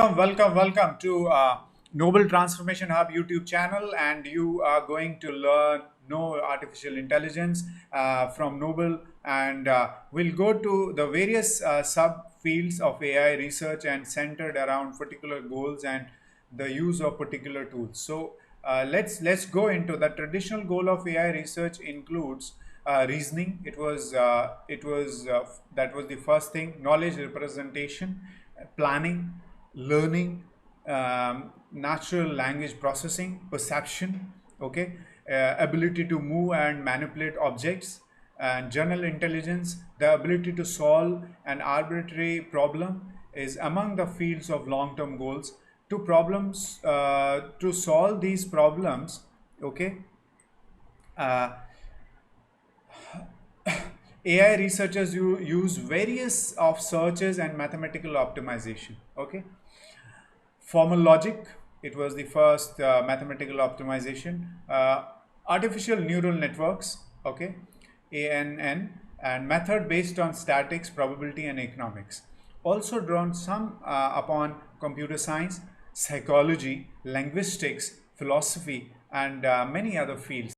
Welcome to Noble Transformation Hub YouTube channel, and you are going to learn no artificial intelligence from Noble, and we'll go to the various subfields of AI research and centered around particular goals and the use of particular tools. So let's go into the traditional goal of AI research includes reasoning. It was that was the first thing. Knowledge representation, planning, learning, natural language processing, perception, okay, ability to move and manipulate objects, and general intelligence, the ability to solve an arbitrary problem is among the fields of long-term goals. To solve these problems, okay, uh, AI researchers use various of searches and mathematical optimization. Okay, formal logic. It was the first mathematical optimization. Artificial neural networks. Okay, ANN, and method based on statics, probability, and economics. Also drawn some upon computer science, psychology, linguistics, philosophy, and many other fields.